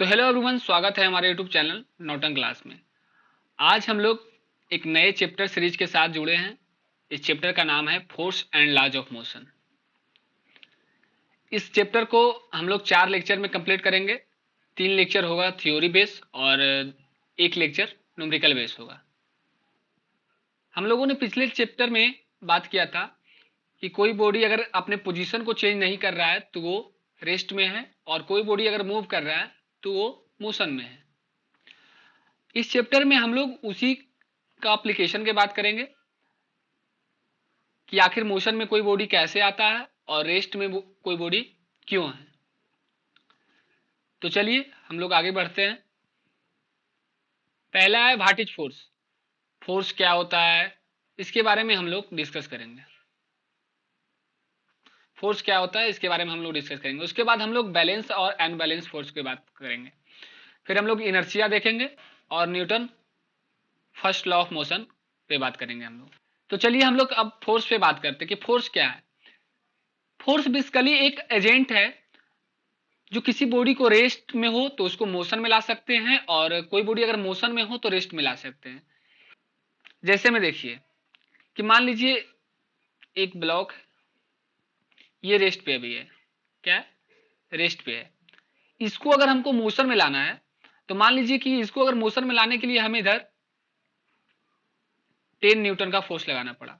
तो hello everyone, स्वागत है हमारे यूट्यूब चैनल नॉटन क्लास में। आज हम लोग एक नए चैप्टर सीरीज के साथ जुड़े हैं। इस चैप्टर का नाम है force and laws of motion. इस चैप्टर को हम लोग 4 लेक्चर में कंप्लीट करेंगे। 3 लेक्चर होगा थ्योरी बेस और 1 लेक्चर न्यूमेरिकल बेस होगा। हम लोगों ने पिछले चैप्टर में बात किया था कि कोई बॉडी अगर अपने पोजीशन को चेंज नहीं कर रहा है तो वो रेस्ट में है, और कोई बॉडी अगर मूव कर रहा है तो वो मोशन में है। इस चैप्टर में हम लोग उसी का एप्लीकेशन की बात करेंगे कि आखिर मोशन में कोई बॉडी कैसे आता है और रेस्ट में कोई बॉडी क्यों है। तो चलिए हम लोग आगे बढ़ते हैं। पहला है व्हाट इज फोर्स। फोर्स क्या होता है, इसके बारे में हम लोग डिस्कस करेंगे। फोर्स क्या होता है इसके बारे में हम लोग डिस्कस करेंगे। उसके बाद हम लोग बैलेंस और अनबैलेंस फोर्स की बात करेंगे। फिर हम लोग इनर्शिया देखेंगे और Newton first law of motion पे बात करेंगे हम लोग। तो चलिए हम लोग अब फोर्स पे बात करते हैं कि फोर्स क्या है। फोर्स बेसिकली एक एजेंट है जो किसी बॉडी को रेस्ट में हो तो उसको मोशन में ला सकते हैं, और कोई बॉडी अगर मोशन में हो तो रेस्ट में ला सकते हैं। जैसे में देखिए कि मान लीजिए एक ब्लॉक ये रेस्ट पे अभी है, क्या है, रेस्ट पे है। इसको अगर हमको मोशन में लाना है तो मान लीजिए कि इसको अगर मोशन में लाने के लिए हमें इधर 10 न्यूटन का फोर्स लगाना पड़ा।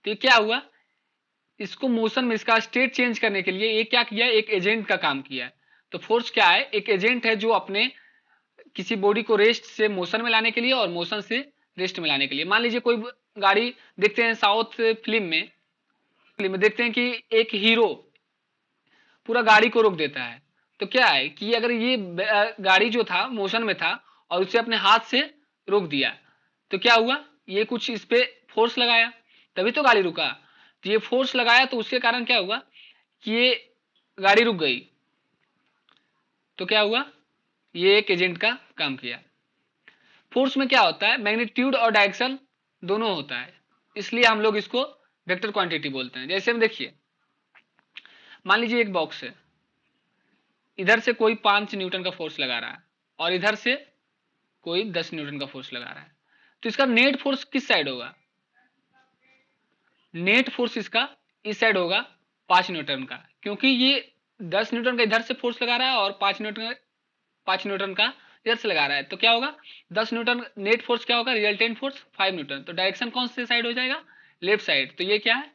तो ये क्या हुआ, इसको मोशन में इसका स्टेट चेंज करने के लिए ये क्या किया, एक एजेंट का काम किया है। तो फोर्स क्या है, एक एजेंट है जो अपने किसी बॉडी को रेस्ट से मोशन में लाने के लिए और मोशन से रेस्ट में लाने के लिए। मान लीजिए कोई गाड़ी देखते हैं साउथ फिल्म में देखते हैं कि एक हीरो पूरा गाड़ी को रोक देता है। तो क्या है कि अगर ये गाड़ी जो था मोशन में था और उसे अपने हाथ से रोक दिया तो क्या हुआ, ये कुछ इस पे फोर्स लगाया तभी तो गाड़ी रुका। तो ये फोर्स लगाया तो उसके कारण क्या हुआ कि ये गाड़ी रुक गई। तो क्या हुआ, ये एक एजेंट का काम किया। फोर्स में क्या होता है, मैग्नीट्यूड और डायरेक्शन दोनों होता है, इसलिए हम लोग इसको वेक्टर क्वांटिटी बोलते हैं। जैसे हम देखिए मान लीजिए एक बॉक्स है, इधर से कोई 5 न्यूटन का फोर्स लगा रहा है और इधर से कोई 10 न्यूटन का फोर्स लगा रहा है। तो इसका नेट फोर्स किस साइड होगा, नेट फोर्स इसका इस साइड होगा 5 न्यूटन का, क्योंकि ये 10 न्यूटन का इधर से फोर्स लगा रहा है और 5 न्यूटन का इधर से लगा रहा है। तो क्या होगा, 10 न्यूटन नेट फोर्स क्या होगा, रिजल्टेंट फोर्स 5 न्यूटन। तो डायरेक्शन कौन से साइड हो जाएगा, लेफ्ट साइड। तो ये क्या है,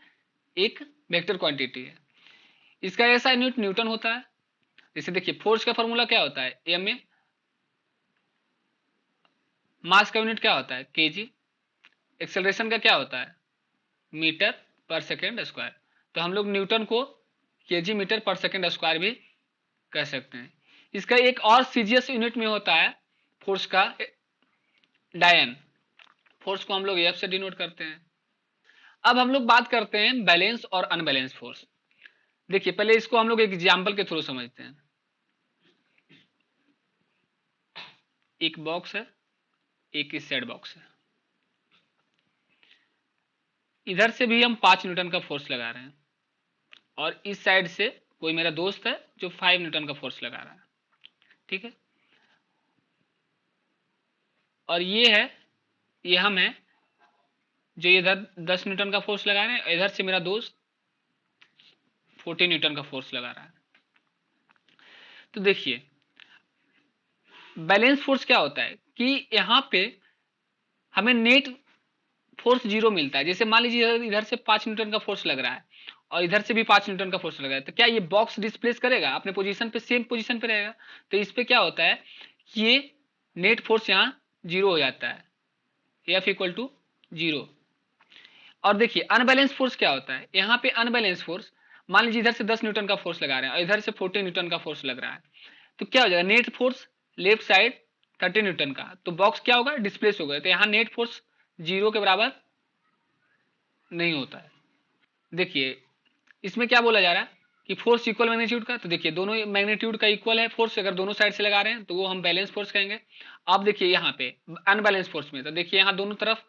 एक वेक्टर क्वांटिटी है। इसका ऐसा यूनिट न्यूटन होता है। जैसे देखिए फोर्स का फॉर्मूला क्या होता है, एम ए। मास का यूनिट क्या होता है, केजी। एक्सेलरेशन का क्या होता है, मीटर पर सेकेंड स्क्वायर। तो हम लोग न्यूटन को केजी मीटर पर सेकेंड स्क्वायर भी कह सकते हैं। इसका एक और सीजीएस यूनिट में होता है फोर्स का, डायन। फोर्स को हम लोग एफ से डिनोट करते हैं। अब हम लोग बात करते हैं बैलेंस और अनबैलेंस फोर्स। देखिए पहले इसको हम लोग एक एग्जाम्पल के थ्रू समझते हैं। एक बॉक्स है, एक इस साइड बॉक्स है। इधर से भी हम 5 न्यूटन का फोर्स लगा रहे हैं और इस साइड से कोई मेरा दोस्त है जो 5 न्यूटन का फोर्स लगा रहा है, ठीक है। और ये है, ये हम है जो इधर 10 न्यूटन का फोर्स लगा रहे हैं, इधर से मेरा दोस्त 14 न्यूटन का फोर्स लगा रहा है। तो देखिए बैलेंस फोर्स क्या होता है कि यहाँ पे हमें नेट फोर्स 0 मिलता है। जैसे मान लीजिए इधर से 5 न्यूटन का फोर्स लग रहा है और इधर से भी 5 न्यूटन का फोर्स लग रहा है, तो क्या ये बॉक्स डिस्प्लेस करेगा अपने पोजीशन पे, सेम पोजीशन पे रहेगा। तो इस पे क्या होता है कि ये नेट फोर्स यहाँ 0 हो जाता है, एफ इक्वल टू 0। और देखिए अनबैलेंस फोर्स क्या होता है, यहाँ पे अनबैलेंस फोर्स मान लीजिए इधर से 10 न्यूटन का फोर्स लगा रहे हैं और इधर से 14 न्यूटन का फोर्स लग रहा है। तो क्या हो जाएगा, net force left side 30 Newton का, तो बॉक्स क्या होगा, डिस्प्लेस हो गया। तो यहाँ नेट फोर्स 0 के बराबर नहीं होता है। देखिए इसमें क्या बोला जा रहा है कि फोर्स इक्वल मैग्नीट्यूड का। तो देखिए दोनों मैग्नीट्यूड का इक्वल है फोर्स, अगर दोनों साइड से लगा रहे हैं तो वो हम बैलेंस फोर्स कहेंगे। अब देखिए यहाँ पे अनबैलेंस फोर्स में, तो देखिए यहाँ दोनों तरफ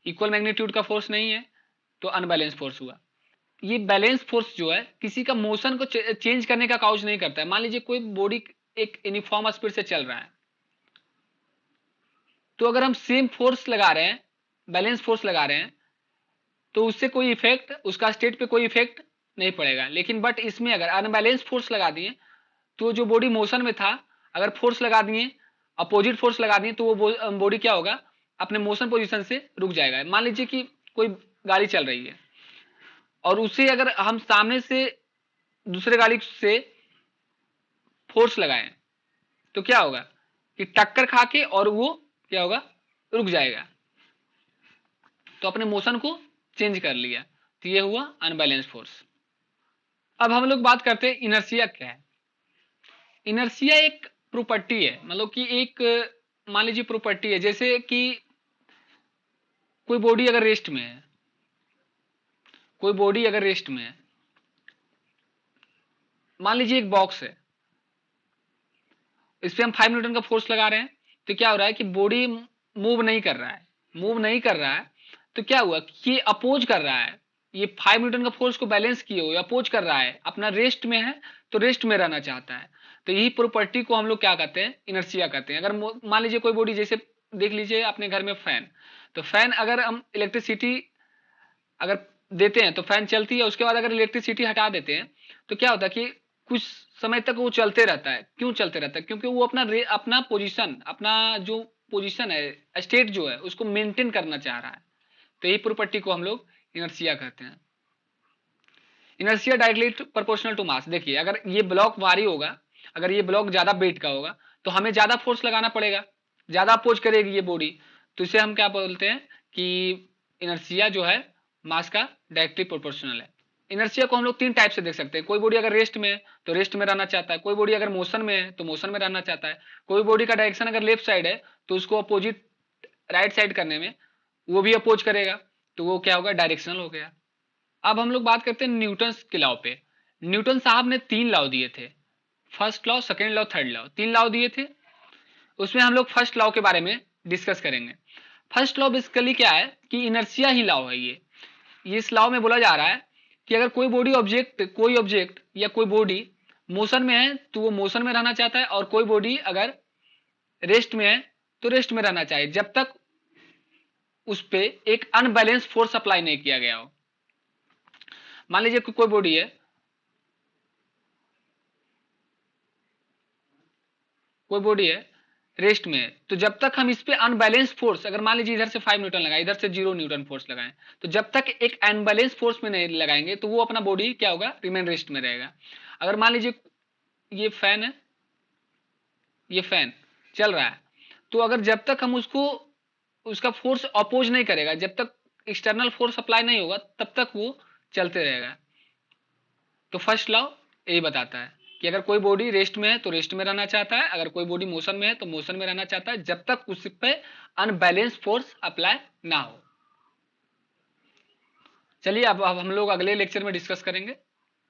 इक्वल मैग्नीट्यूड का फोर्स नहीं है तो अनबैलेंस फोर्स हुआ। ये बैलेंस फोर्स जो है किसी का मोशन को चेंज करने का काउज नहीं करता है। मान लीजिए कोई बॉडी एक यूनिफॉर्म स्पीड से चल रहा है, तो अगर हम सेम फोर्स लगा रहे हैं, बैलेंस फोर्स लगा रहे हैं, तो उससे कोई इफेक्ट, उसका स्टेट पे कोई इफेक्ट नहीं पड़ेगा। लेकिन बट इसमें अगर अनबैलेंस फोर्स लगा दिए, तो जो बॉडी मोशन में था, अगर फोर्स लगा दिए, अपोजिट फोर्स लगा दिए, तो वो बॉडी क्या होगा, अपने मोशन पोजीशन से रुक जाएगा। मान लीजिए कि कोई गाड़ी चल रही है और उसे अगर हम सामने से दूसरे गाड़ी से फोर्स लगाएं, तो क्या होगा कि टक्कर खा के और वो क्या होगा, रुक जाएगा। तो अपने मोशन को चेंज कर लिया, तो ये हुआ अनबैलेंस फोर्स। अब हम लोग बात करते हैं इनर्शिया क्या है। इनर्शिया एक प्रॉपर्टी है, मतलब कि एक, मान लीजिए प्रॉपर्टी है, जैसे कि कोई बॉडी अगर रेस्ट में है, कोई बॉडी अगर रेस्ट में है, मान लीजिए एक बॉक्स है, इस पे हम 5 न्यूटन का फोर्स लगा रहे हैं, तो क्या हो रहा है कि बॉडी मूव नहीं कर रहा है, मूव नहीं कर रहा है, तो क्या हुआ कि ये अपोज कर रहा है, ये 5 न्यूटन का फोर्स को बैलेंस किए हुए अपोज कर रहा है, अपना रेस्ट में है तो रेस्ट में रहना चाहता है। तो यही प्रॉपर्टी को हम लोग क्या कहते हैं, इनर्शिया कहते हैं। अगर मान लीजिए कोई बॉडी, जैसे देख लीजिए अपने घर में फैन, तो फैन अगर हम इलेक्ट्रिसिटी अगर देते हैं तो फैन चलती है, उसके बाद अगर इलेक्ट्रिसिटी हटा देते हैं, तो क्या होता है कि कुछ समय तक वो चलते रहता है। क्यों चलते रहता है? क्योंकि वो अपना पोजीशन, अपना जो पोजीशन है, स्टेट जो है, उसको मेंटेन करना चाह रहा है। तो यही प्रॉपर्टी को हम लोग इनर्शिया कहते हैं। Inertia directly proportional to mass. देखिए अगर ये ब्लॉक भारी होगा, अगर ये ब्लॉक ज्यादा वेट का होगा, तो हमें ज्यादा फोर्स लगाना पड़ेगा, ज्यादा अपोज करेगी ये बॉडी, तो इसे हम क्या बोलते हैं कि इनर्शिया जो है मास का डायरेक्टली प्रोपोर्शनल है। इनर्शिया को हम लोग 3 टाइप से देख सकते हैं। कोई बॉडी अगर रेस्ट में है तो रेस्ट में रहना चाहता है, कोई बॉडी अगर मोशन में है तो मोशन में रहना चाहता है, कोई बॉडी का डायरेक्शन अगर लेफ्ट साइड है तो उसको अपोजिट राइट साइड करने में वो भी अपोज करेगा, तो वो क्या होगा, डायरेक्शनल हो गया। अब हम लोग बात करते हैं न्यूटन के लॉ पे। न्यूटन साहब ने 3 लॉ दिए थे, first law, second law, third law, 3 law दिए थे। उसमें हम लोग फर्स्ट लॉ के बारे में डिस्कस करेंगे। फर्स्ट लॉ बेसिकली क्या है कि इनर्शिया ही लॉ है। ये इस लॉ में बोला जा रहा है कि अगर कोई बॉडी ऑब्जेक्ट, कोई ऑब्जेक्ट या कोई बॉडी मोशन में है तो वो मोशन में रहना चाहता है, और कोई बॉडी अगर रेस्ट में है तो रेस्ट में रहना चाहिए, जब तक उस पर एक अनबैलेंस फोर्स अप्लाई नहीं किया गया हो। मान लीजिए कोई बॉडी है, कोई बॉडी है रेस्ट में है, तो जब तक हम इस पे अनबैलेंस फोर्स, अगर मान लीजिए इधर से 5 न्यूटन लगाए, इधर से 0 न्यूटन फोर्स लगाएं, तो जब तक एक अनबैलेंस फोर्स में नहीं लगाएंगे तो वो अपना बॉडी क्या होगा, रिमेन रेस्ट में रहेगा। अगर मान लीजिए ये फैन है, ये फैन चल रहा है, तो अगर जब तक हम उसको, उसका फोर्स अपोज नहीं करेगा, जब तक एक्सटर्नल फोर्स अप्लाई नहीं होगा, तब तक वो चलते रहेगा। तो फर्स्ट लॉ यही बताता है कि अगर कोई बॉडी रेस्ट में है तो रेस्ट में रहना चाहता है, अगर कोई बॉडी मोशन में है तो मोशन में रहना चाहता है, जब तक उस पे अनबैलेंस फोर्स अप्लाई ना हो। चलिए अब हम लोग अगले लेक्चर में डिस्कस करेंगे।